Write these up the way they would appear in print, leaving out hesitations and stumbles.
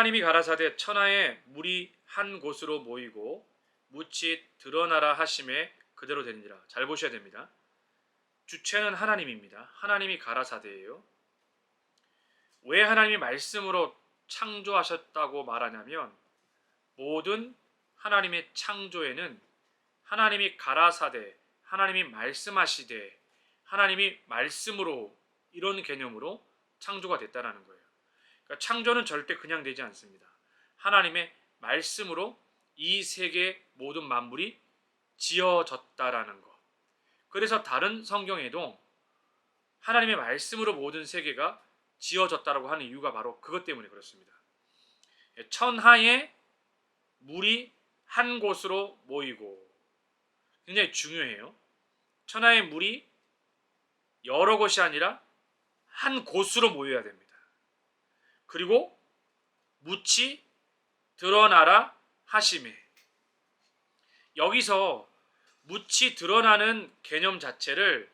하나님이 가라사대 천하에 물이 한 곳으로 모이고 묻이 드러나라 하심에 그대로 되니라. 잘 보셔야 됩니다. 주체는 하나님입니다. 하나님이 가라사대예요. 왜 하나님이 말씀으로 창조하셨다고 말하냐면 모든 하나님의 창조에는 하나님이 가라사대, 하나님이 말씀하시되, 하나님이 말씀으로 이런 개념으로 창조가 됐다는 거예요. 그러니까 창조는 절대 그냥 되지 않습니다. 하나님의 말씀으로 이 세계 모든 만물이 지어졌다라는 것. 그래서 다른 성경에도 하나님의 말씀으로 모든 세계가 지어졌다라고 하는 이유가 바로 그것 때문에 그렇습니다. 천하에 물이 한 곳으로 모이고, 굉장히 중요해요. 천하의 물이 여러 곳이 아니라 한 곳으로 모여야 됩니다. 그리고 묻이 드러나라 하심에, 여기서 묻이 드러나는 개념 자체를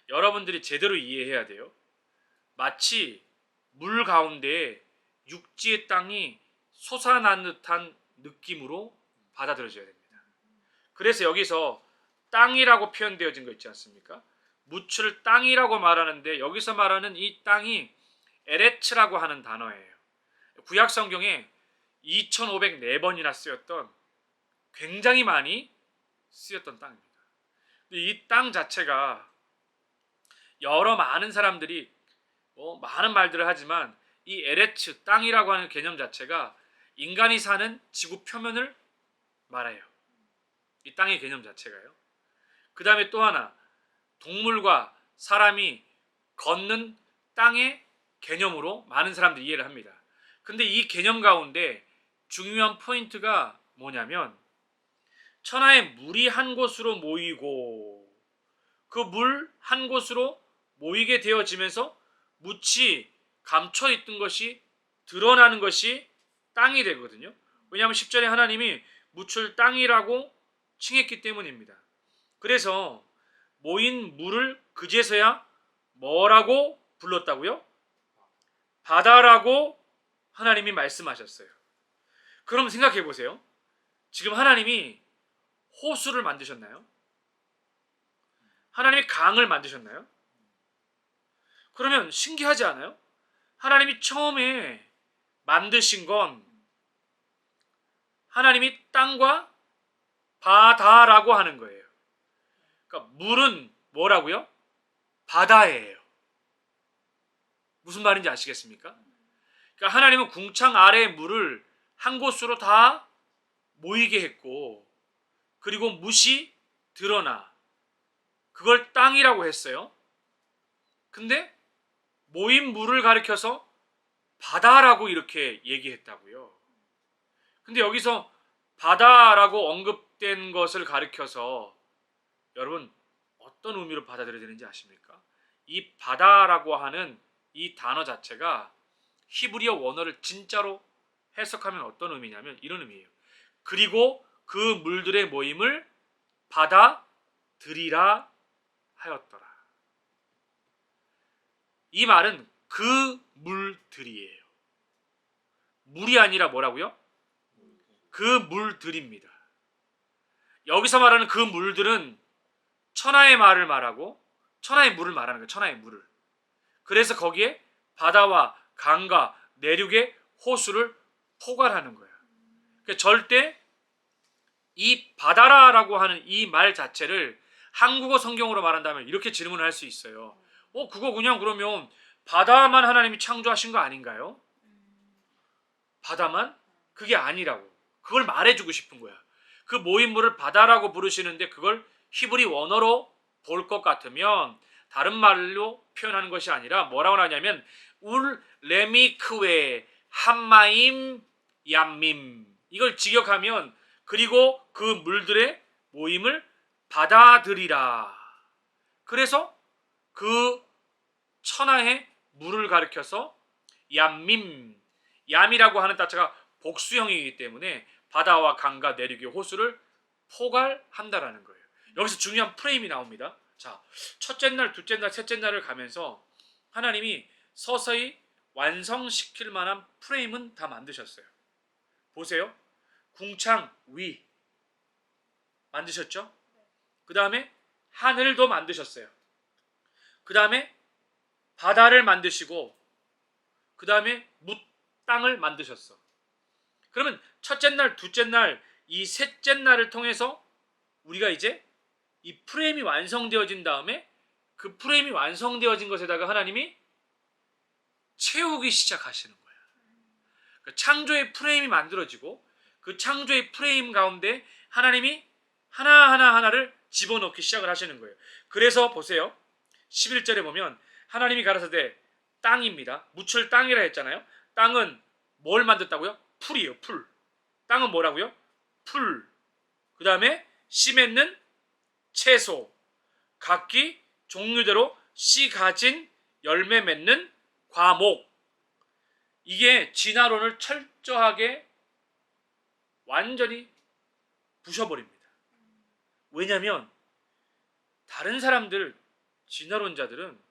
여러분들이 제대로 이해해야 돼요. 마치 물 가운데 육지의 땅이 솟아난 듯한 느낌으로 받아들여져야 됩니다. 그래서 여기서 땅이라고 표현되어진 거 있지 않습니까? 묻을 땅이라고 말하는데 여기서 말하는 이 땅이 에레츠라고 하는 단어예요. 구약 성경에 2504번이나 쓰였던, 굉장히 많이 쓰였던 땅입니다. 이 땅 자체가 여러 많은 사람들이 많은 말들을 하지만 이 에레츠, 땅이라고 하는 개념 자체가 인간이 사는 지구 표면을 말해요. 이 땅의 개념 자체가요. 그 다음에 또 하나, 동물과 사람이 걷는 땅의 개념으로 많은 사람들이 이해를 합니다. 근데 이 개념 가운데 중요한 포인트가 뭐냐면 천하의 물이 한 곳으로 모이고, 그 물 한 곳으로 모이게 되어지면서 묻이 감춰있던 것이 드러나는 것이 땅이 되거든요. 왜냐하면 10절에 하나님이 묻을 땅이라고 칭했기 때문입니다. 그래서 모인 물을 그제서야 뭐라고 불렀다고요? 바다라고 하나님이 말씀하셨어요. 그럼 생각해 보세요. 지금 하나님이 호수를 만드셨나요? 하나님이 강을 만드셨나요? 그러면 신기하지 않아요? 하나님이 처음에 만드신 건 하나님이 땅과 바다라고 하는 거예요. 그러니까 물은 뭐라고요? 바다예요. 무슨 말인지 아시겠습니까? 그러니까 하나님은 궁창 아래의 물을 한 곳으로 다 모이게 했고, 그리고 묻이 드러나, 그걸 땅이라고 했어요. 근데 모인 물을 가리켜서 바다라고 이렇게 얘기했다고요. 근데 여기서 바다라고 언급된 것을 가리켜서 여러분 어떤 의미로 받아들여야 되는지 아십니까? 이 바다라고 하는 이 단어 자체가 히브리어 원어를 진짜로 해석하면 어떤 의미냐면 이런 의미예요. 그리고 그 물들의 모임을 바다들이라 하였더라. 이 말은 그 물들이에요. 물이 아니라 뭐라고요? 그 물들입니다. 여기서 말하는 그 물들은 천하의 말을 말하고 천하의 물을 말하는 거예요. 천하의 물을. 그래서 거기에 바다와 강과 내륙의 호수를 포괄하는 거예요. 그러니까 절대 이 바다라고 하는 이 말 자체를 한국어 성경으로 말한다면 이렇게 질문을 할 수 있어요. 그거 그냥 그러면 바다만 하나님이 창조하신 거 아닌가요? 바다만? 그게 아니라고. 그걸 말해주고 싶은 거야. 그 모인 물을 바다라고 부르시는데 그걸 히브리 원어로 볼 것 같으면 다른 말로 표현하는 것이 아니라 뭐라고 하냐면 울 레미크웨 함마임 얌밈, 이걸 직역하면 그리고 그 물들의 모임을 바다들이라. 그래서 그 천하의 물을 가리켜서 얌밈, 얌이라고 하는 자체가 복수형이기 때문에 바다와 강과 내륙의 호수를 포괄한다라는 거예요. 여기서 중요한 프레임이 나옵니다. 자, 첫째 날, 둘째 날, 셋째 날을 가면서 하나님이 서서히 완성시킬 만한 프레임은 다 만드셨어요. 보세요. 궁창 위 만드셨죠? 그 다음에 하늘도 만드셨어요. 그 다음에 바다를 만드시고 그 다음에 땅을 만드셨어. 그러면 첫째 날, 둘째 날, 이 셋째 날을 통해서 우리가 이제 이 프레임이 완성되어진 다음에 그 프레임이 완성되어진 것에다가 하나님이 채우기 시작하시는 거예요. 그 창조의 프레임이 만들어지고 그 창조의 프레임 가운데 하나님이 하나를 집어넣기 시작을 하시는 거예요. 그래서 보세요. 11절에 보면 하나님이 가라사대 땅입니다. 묻힐 땅이라 했잖아요. 땅은 뭘 만들었다고요? 풀이에요. 풀. 땅은 뭐라고요? 풀. 그 다음에 씨 맺는 채소. 각기 종류대로 씨 가진 열매 맺는 과목. 이게 진화론을 철저하게 완전히 부셔버립니다. 왜냐하면 다른 사람들 진화론자들은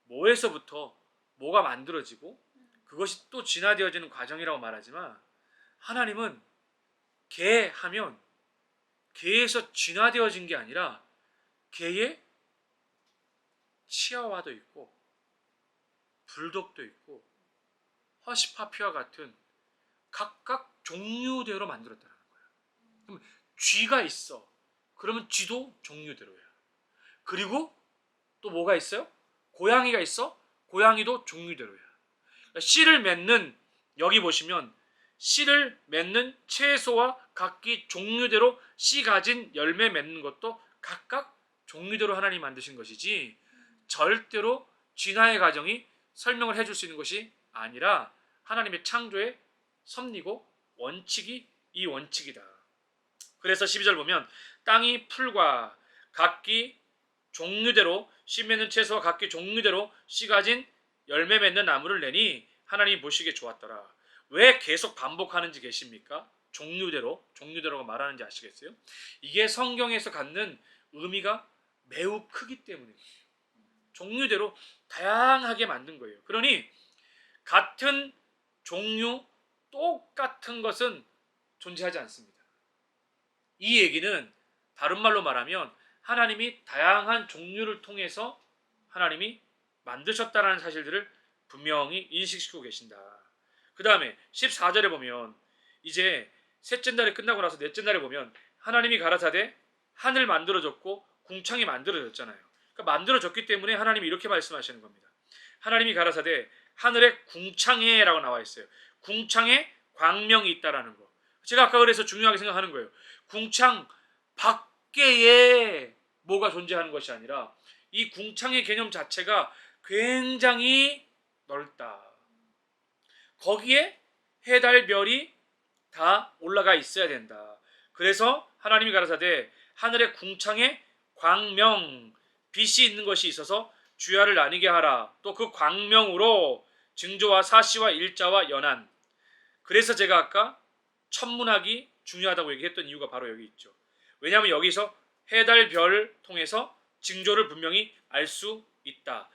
뭐에서부터 뭐가 만들어지고 그것이 또 진화되어지는 과정이라고 말하지만 하나님은 개 하면 개에서 진화되어진 게 아니라 개에 치아와도 있고 불독도 있고 허시파피와 같은 각각 종류대로 만들었다는 거야. 그럼 쥐가 있어. 그러면 쥐도 종류대로야. 그리고 또 뭐가 있어요? 고양이가 있어. 고양이도 종류대로야. 그러니까 씨를 맺는 여기 보시면 씨를 맺는 채소와 각기 종류대로 씨 가진 열매 맺는 것도 각각 종류대로 하나님이 만드신 것이지 절대로 진화의 과정이 설명을 해줄 수 있는 것이 아니라 하나님의 창조의 섭리고 원칙이 이 원칙이다. 그래서 12절 보면 땅이 풀과 각기 종류대로 씨 맺는 채소와 각기 종류대로 씨 가진 열매 맺는 나무를 내니 하나님이 보시기에 좋았더라. 왜 계속 반복하는지 계십니까? 종류대로가 말하는지 아시겠어요? 이게 성경에서 갖는 의미가 매우 크기 때문이에요. 종류대로 다양하게 만든 거예요. 그러니 같은 종류 똑같은 것은 존재하지 않습니다. 이 얘기는 다른 말로 말하면 하나님이 다양한 종류를 통해서 하나님이 만드셨다라는 사실들을 분명히 인식시키고 계신다. 그 다음에 14절에 보면 이제 셋째 날이 끝나고 나서 넷째 날에 보면 하나님이 가라사대 하늘 만들어졌고 궁창이 만들어졌잖아요. 그러니까 만들어졌기 때문에 하나님이 이렇게 말씀하시는 겁니다. 하나님이 가라사대 하늘에 궁창에 라고 나와 있어요. 궁창에 광명이 있다라는 거. 제가 아까 그래서 중요하게 생각하는 거예요. 궁창 밖에 뭐가 존재하는 것이 아니라 이 궁창의 개념 자체가 굉장히 넓다. 거기에 해, 달, 별이 다 올라가 있어야 된다. 그래서 하나님이 가라사대 하늘의 궁창에 광명, 빛이 있는 것이 있어서 주야를 나뉘게 하라. 또 그 광명으로 증조와 사시와 일자와 연한. 그래서 제가 아까 천문학이 중요하다고 얘기했던 이유가 바로 여기 있죠. 왜냐하면 여기서 해, 달, 별을 통해서 징조를 분명히 알 수 있다.